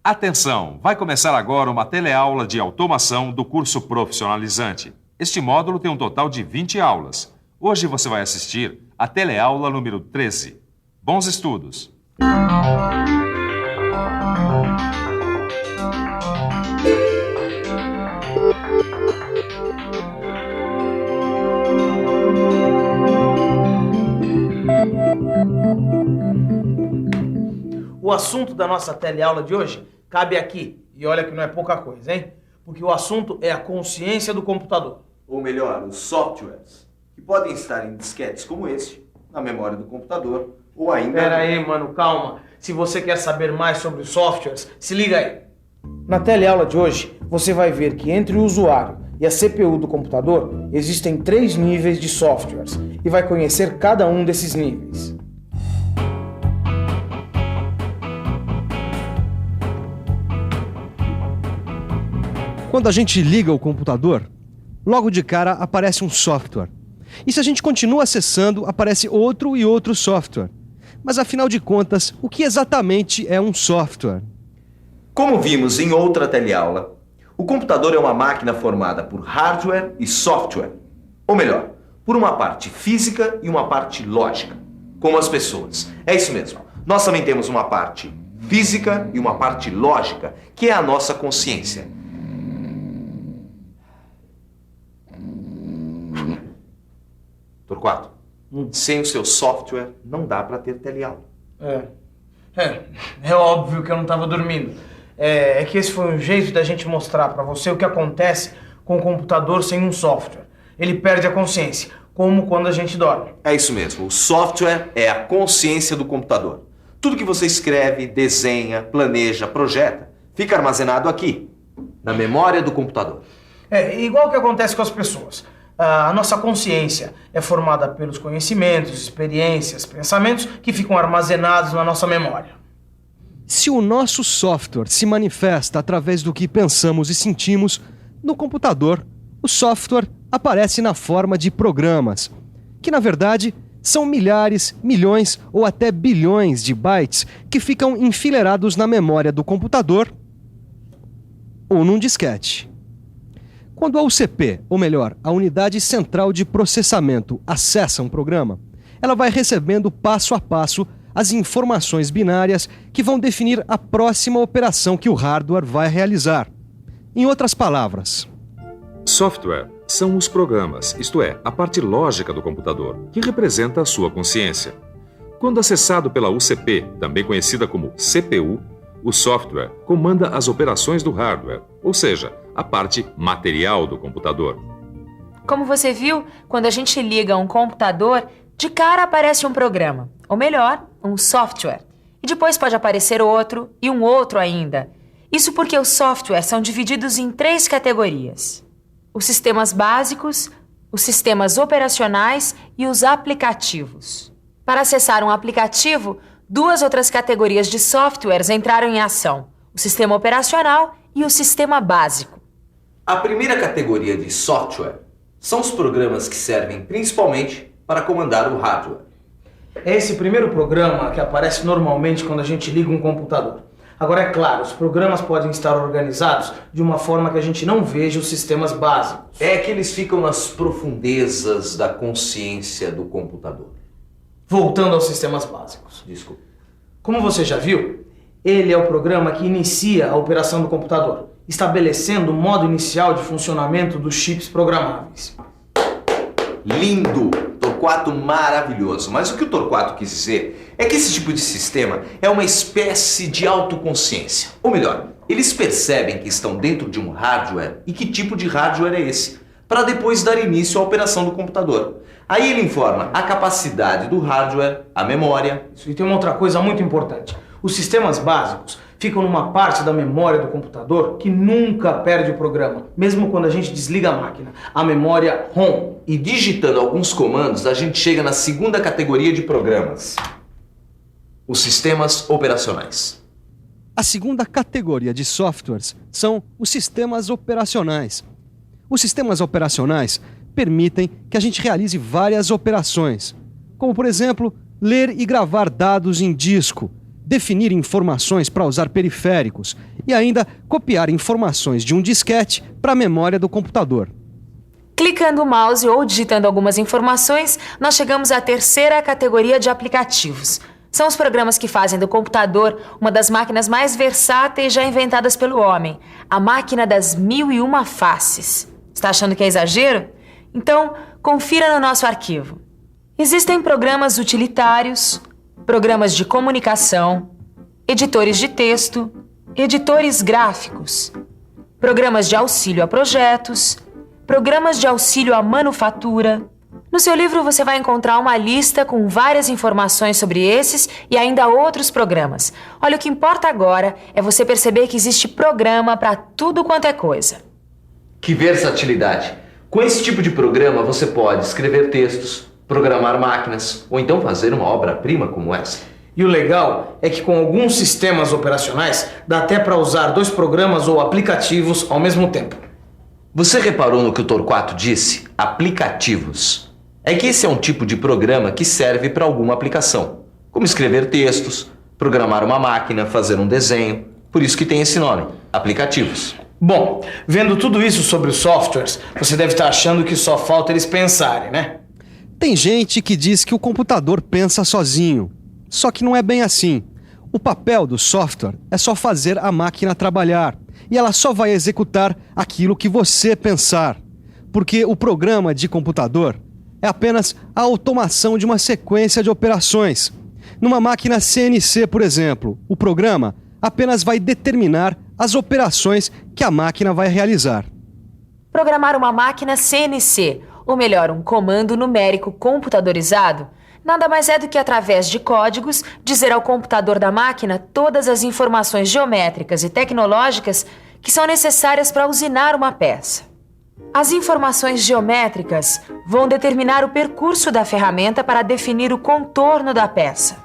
Atenção! Vai começar agora uma teleaula de automação do curso profissionalizante. Este módulo tem um total de 20 aulas. Hoje você vai assistir a teleaula número 13. Bons estudos! O assunto da nossa teleaula de hoje cabe aqui. E olha que não é pouca coisa, hein? Porque o assunto é a consciência do computador. Ou melhor, os softwares, que podem estar em disquetes como este, na memória do computador, ou ainda... Pera aí, mano, calma. Se você quer saber mais sobre os softwares, se liga aí. Na teleaula de hoje, você vai ver que entre o usuário e a CPU do computador existem 3 níveis de softwares e vai conhecer cada um desses níveis. Quando a gente liga o computador, logo de cara aparece um software. E se a gente continua acessando, aparece outro e outro software. Mas afinal de contas, o que exatamente é um software? Como vimos em outra teleaula, o computador é uma máquina formada por hardware e software. Ou melhor, por uma parte física e uma parte lógica, como as pessoas. É isso mesmo. Nós também temos uma parte física e uma parte lógica, que é a nossa consciência. Torquato, sem o seu software não dá para ter teleaula. É óbvio que eu não estava dormindo. É que esse foi um jeito da gente mostrar para você o que acontece com o computador sem um software. Ele perde a consciência, como quando a gente dorme. É isso mesmo, o software é a consciência do computador. Tudo que você escreve, desenha, planeja, projeta, fica armazenado aqui, na memória do computador. É igual o que acontece com as pessoas. A nossa consciência é formada pelos conhecimentos, experiências, pensamentos que ficam armazenados na nossa memória. Se o nosso software se manifesta através do que pensamos e sentimos, no computador, o software aparece na forma de programas, que na verdade são milhares, milhões ou até bilhões de bytes que ficam enfileirados na memória do computador ou num disquete. Quando a UCP, ou melhor, a Unidade Central de Processamento, acessa um programa, ela vai recebendo passo a passo as informações binárias que vão definir a próxima operação que o hardware vai realizar. Em outras palavras, Software são os programas, isto é, a parte lógica do computador, que representa a sua consciência. Quando acessado pela UCP, também conhecida como CPU, o software comanda as operações do hardware, ou seja, a parte material do computador. Como você viu, quando a gente liga um computador, de cara aparece um programa, ou melhor, um software. E depois pode aparecer outro e um outro ainda. Isso porque os softwares são divididos em 3 categorias: os sistemas básicos, os sistemas operacionais e os aplicativos. Para acessar um aplicativo, 2 outras categorias de softwares entraram em ação: o sistema operacional e o sistema básico. A primeira categoria de software são os programas que servem principalmente para comandar o hardware. É esse primeiro programa que aparece normalmente quando a gente liga um computador. Agora, é claro, os programas podem estar organizados de uma forma que a gente não veja os sistemas básicos. É que eles ficam nas profundezas da consciência do computador. Voltando aos sistemas básicos. Desculpa. Como você já viu, ele é o programa que inicia a operação do computador, estabelecendo o modo inicial de funcionamento dos chips programáveis. Lindo! Torquato maravilhoso. Mas o que o Torquato quis dizer é que esse tipo de sistema é uma espécie de autoconsciência. Ou melhor, eles percebem que estão dentro de um hardware e que tipo de hardware é esse, para depois dar início à operação do computador. Aí ele informa a capacidade do hardware, a memória. E tem uma outra coisa muito importante. Os sistemas básicos ficam numa parte da memória do computador que nunca perde o programa, mesmo quando a gente desliga a máquina, a memória ROM. E digitando alguns comandos, a gente chega na segunda categoria de programas: os sistemas operacionais. a segunda categoria de softwares são os sistemas operacionais. Os sistemas operacionais permitem que a gente realize várias operações, como, por exemplo, ler e gravar dados em disco, definir informações para usar periféricos e ainda copiar informações de um disquete para a memória do computador. Clicando o mouse ou digitando algumas informações, nós chegamos à terceira categoria de aplicativos. São os programas que fazem do computador uma das máquinas mais versáteis já inventadas pelo homem, a máquina das 1001 faces. Está achando que é exagero? Então, confira no nosso arquivo. Existem programas utilitários, programas de comunicação, editores de texto, editores gráficos, programas de auxílio a projetos, programas de auxílio à manufatura. No seu livro você vai encontrar uma lista com várias informações sobre esses e ainda outros programas. Olha, o que importa agora é você perceber que existe programa para tudo quanto é coisa. Que versatilidade! Com esse tipo de programa você pode escrever textos, programar máquinas ou então fazer uma obra-prima como essa. E o legal é que com alguns sistemas operacionais dá até para usar 2 programas ou aplicativos ao mesmo tempo. Você reparou no que o Torquato disse? Aplicativos. É que esse é um tipo de programa que serve para alguma aplicação, como escrever textos, programar uma máquina, fazer um desenho. Por isso que tem esse nome, aplicativos. Bom, vendo tudo isso sobre os softwares, você deve estar achando que só falta eles pensarem, né? Tem gente que diz que o computador pensa sozinho. Só que não é bem assim. O papel do software é só fazer a máquina trabalhar. E ela só vai executar aquilo que você pensar. Porque o programa de computador é apenas a automação de uma sequência de operações. Numa máquina CNC, por exemplo, o programa apenas vai determinar as operações que a máquina vai realizar. Programar uma máquina CNC, ou melhor, um comando numérico computadorizado, nada mais é do que, através de códigos, dizer ao computador da máquina todas as informações geométricas e tecnológicas que são necessárias para usinar uma peça. As informações geométricas vão determinar o percurso da ferramenta para definir o contorno da peça.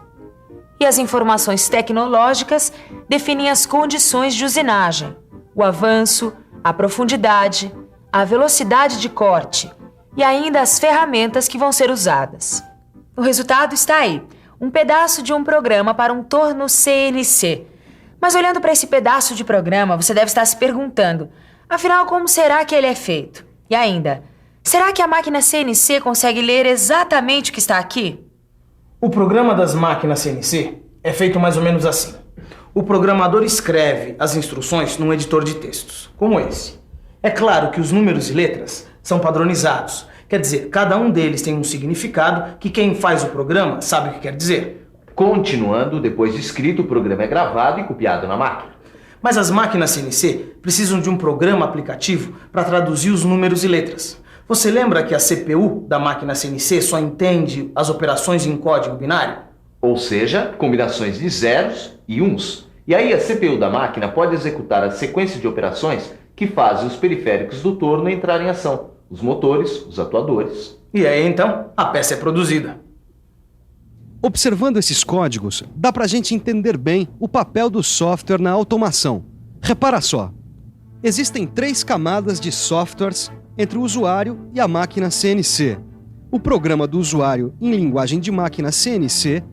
E as informações tecnológicas definem as condições de usinagem, o avanço, a profundidade, a velocidade de corte e ainda as ferramentas que vão ser usadas. O resultado está aí, um pedaço de um programa para um torno CNC. Mas olhando para esse pedaço de programa, você deve estar se perguntando, afinal, como será que ele é feito? E ainda, será que a máquina CNC consegue ler exatamente o que está aqui? O programa das máquinas CNC é feito mais ou menos assim. O programador escreve as instruções num editor de textos, como esse. É claro que os números e letras são padronizados. Quer dizer, cada um deles tem um significado que quem faz o programa sabe o que quer dizer. Continuando, depois de escrito, o programa é gravado e copiado na máquina. Mas as máquinas CNC precisam de um programa aplicativo para traduzir os números e letras. Você lembra que a CPU da máquina CNC só entende as operações em código binário? Ou seja, combinações de zeros e uns. E aí a CPU da máquina pode executar a sequência de operações que fazem os periféricos do torno entrar em ação. Os motores, os atuadores. E aí então a peça é produzida. Observando esses códigos, dá pra gente entender bem o papel do software na automação. Repara só, existem 3 camadas de softwares entre o usuário e a máquina CNC. O programa do usuário em linguagem de máquina CNC,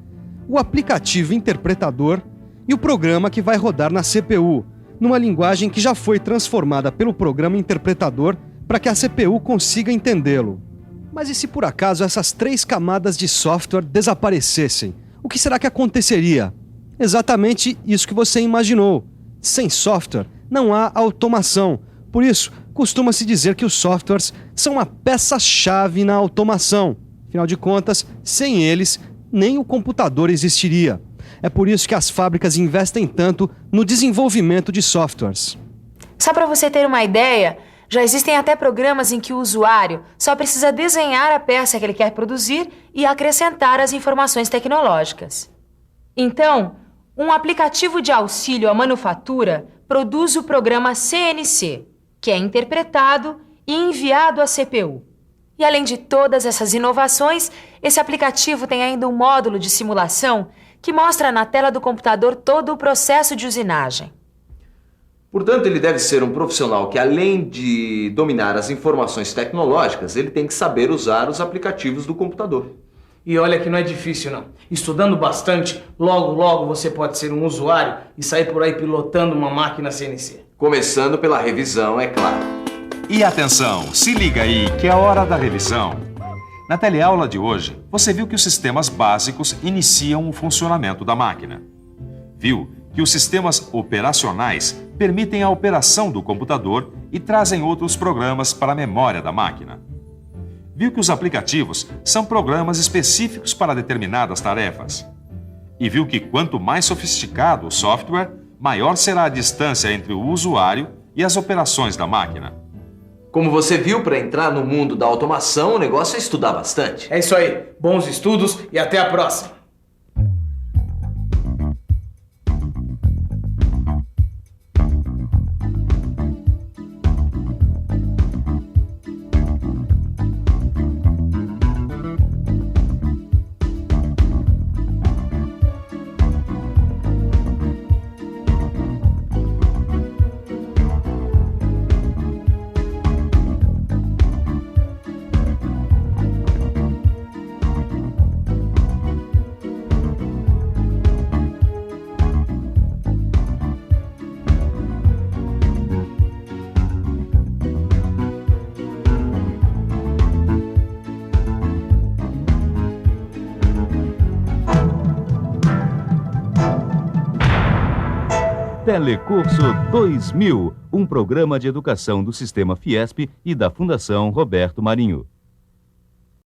o aplicativo interpretador e o programa que vai rodar na CPU, numa linguagem que já foi transformada pelo programa interpretador para que a CPU consiga entendê-lo. Mas e se por acaso essas 3 camadas de software desaparecessem? O que será que aconteceria? Exatamente isso que você imaginou. Sem software, não há automação. Por isso, costuma-se dizer que os softwares são uma peça-chave na automação. Afinal de contas, sem eles, nem o computador existiria. É por isso que as fábricas investem tanto no desenvolvimento de softwares. Só para você ter uma ideia, já existem até programas em que o usuário só precisa desenhar a peça que ele quer produzir e acrescentar as informações tecnológicas. Então, um aplicativo de auxílio à manufatura produz o programa CNC, que é interpretado e enviado à CPU. E além de todas essas inovações, esse aplicativo tem ainda um módulo de simulação que mostra na tela do computador todo o processo de usinagem. Portanto, ele deve ser um profissional que, além de dominar as informações tecnológicas, ele tem que saber usar os aplicativos do computador. E olha que não é difícil, não. Estudando bastante, logo, logo você pode ser um usuário e sair por aí pilotando uma máquina CNC. Começando pela revisão, é claro. E atenção, se liga aí que é a hora da revisão. Na teleaula de hoje, você viu que os sistemas básicos iniciam o funcionamento da máquina. Viu que os sistemas operacionais permitem a operação do computador e trazem outros programas para a memória da máquina. Viu que os aplicativos são programas específicos para determinadas tarefas. E viu que quanto mais sofisticado o software, maior será a distância entre o usuário e as operações da máquina. Como você viu, para entrar no mundo da automação, o negócio é estudar bastante. É isso aí. Bons estudos e até a próxima. Telecurso 2000, um programa de educação do Sistema Fiesp e da Fundação Roberto Marinho.